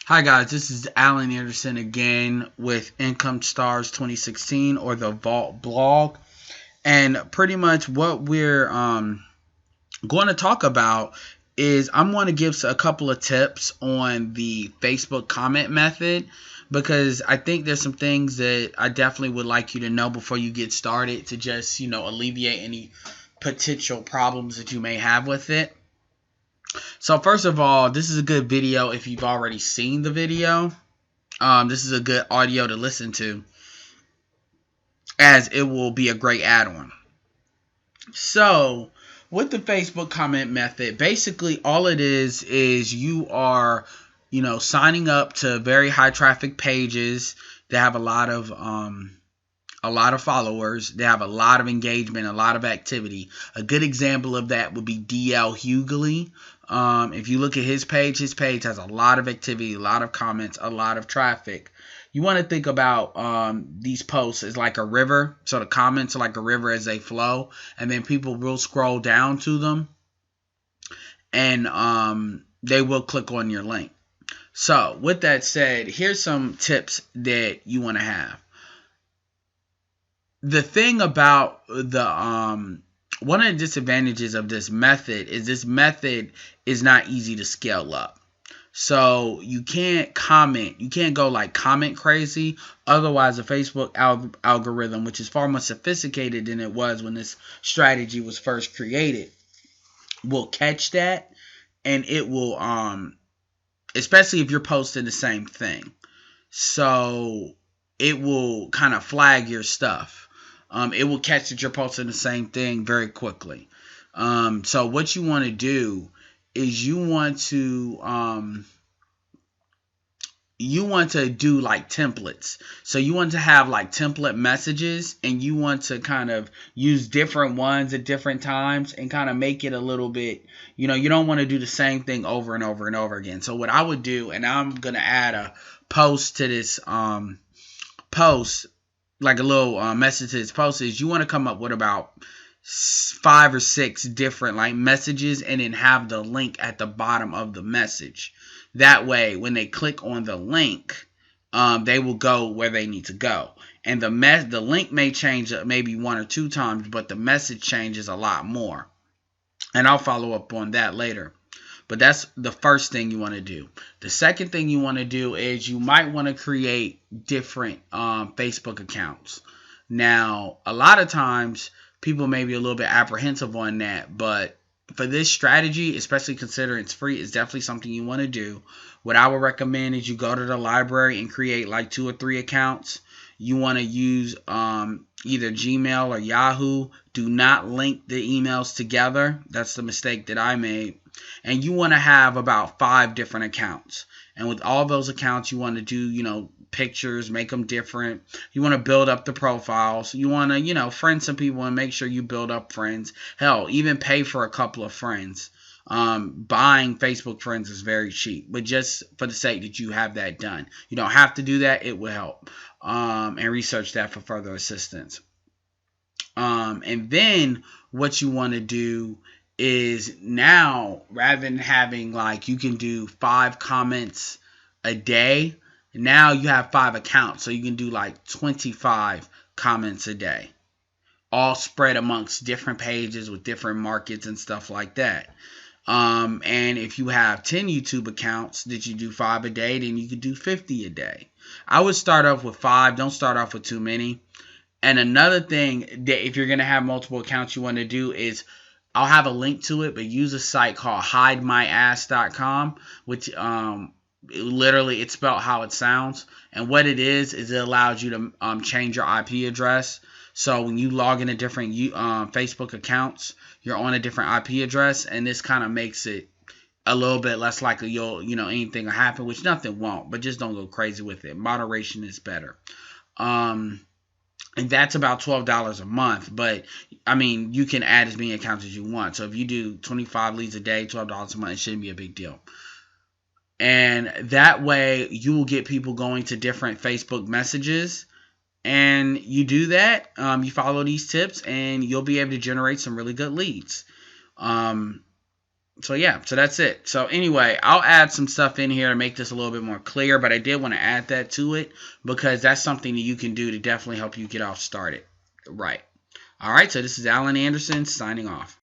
Hi guys, this is Alan Anderson again with Income Stars 2016 or the Vault blog. And pretty much what we're going to talk about is I'm going to give a couple of tips on the Facebook comment method, because I think there's some things that I definitely would like you to know before you get started to just, alleviate any potential problems that you may have with it. So first of all, this is a good video if you've already seen the video. This is a good audio to listen to, as it will be a great add-on. So with the Facebook comment method, basically all it is you are, signing up to very high traffic pages that have a lot of followers. They have a lot of engagement, a lot of activity. A good example of that would be DL Hughley. If you look at his page has a lot of activity, a lot of comments, a lot of traffic. You want to think about these posts as like a river. So the comments are like a river as they flow, and then people will scroll down to them, and they will click on your link. So with that said, here's some tips that you want to have. The thing about one of the disadvantages of this method is not easy to scale up. So you can't go like comment crazy. Otherwise, the Facebook algorithm, which is far more sophisticated than it was when this strategy was first created, will catch that, and it will, especially if you're posting the same thing. So it will kind of flag your stuff. It will catch that you're posting the same thing very quickly. So what you want to do is you want to do like templates. So you want to have like template messages, and you want to kind of use different ones at different times and kind of make it a little bit, you don't want to do the same thing over and over and over again. So what I would do, and I'm going to add a post to this post, like a little message to this post, is you want to come up with about 5 or 6 different like messages, and then have the link at the bottom of the message. That way, when they click on the link, they will go where they need to go. And the link may change maybe 1 or 2 times, but the message changes a lot more. And I'll follow up on that later. But that's the first thing you want to do. The second thing you want to do is you might want to create different Facebook accounts. Now, a lot of times people may be a little bit apprehensive on that, but for this strategy, especially considering it's free, it's definitely something you want to do. What I would recommend is you go to the library and create like 2 or 3 accounts. You want to use either Gmail or Yahoo. Do not link the emails together. That's the mistake that I made. And you want to have about 5 different accounts. And with all those accounts, you want to do, pictures, make them different. You want to build up the profiles. You want to, friend some people and make sure you build up friends. Hell, even pay for a couple of friends. Buying Facebook friends is very cheap, but just for the sake that you have that done. You don't have to do that. It will help. And research that for further assistance. And then what you want to do is, now, rather than having like you can do 5 comments a day, now you have 5 accounts, so you can do like 25 comments a day, all spread amongst different pages with different markets and stuff like that. And if you have 10 YouTube accounts that you do 5 a day, then you could do 50 a day. I would start off with 5. Don't start off with too many. And another thing that if you're going to have multiple accounts you want to do is, I'll have a link to it, but use a site called hidemyass.com, which literally it's spelled how it sounds. And what it is it allows you to change your IP address. So when you log into different Facebook accounts, you're on a different IP address, and this kind of makes it a little bit less likely anything will happen, which nothing won't, but just don't go crazy with it. Moderation is better. And that's about $12 a month. But, I mean, you can add as many accounts as you want. So if you do 25 leads a day, $12 a month, it shouldn't be a big deal. And that way, you will get people going to different Facebook messages. And you do that, you follow these tips, and you'll be able to generate some really good leads. So yeah, so that's it. So anyway, I'll add some stuff in here to make this a little bit more clear, but I did want to add that to it because that's something that you can do to definitely help you get off started. Right. All right, so this is Alan Anderson signing off.